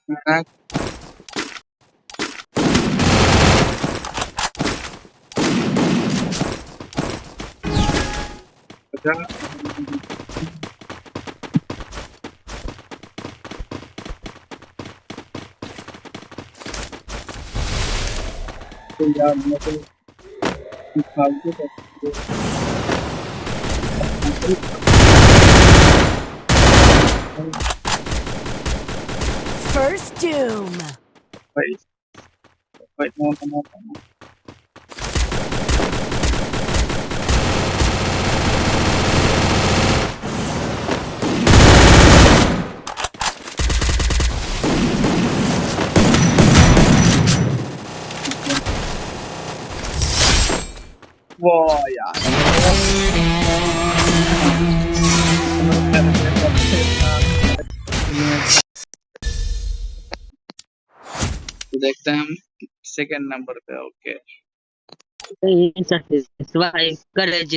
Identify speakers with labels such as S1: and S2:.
S1: Nah, ada यार मतलब फालतू का
S2: First Doom.
S1: भाई भाई no. Wah यार देखते हैं हम सेकंड नंबर पे। Okay
S3: Survive, courage.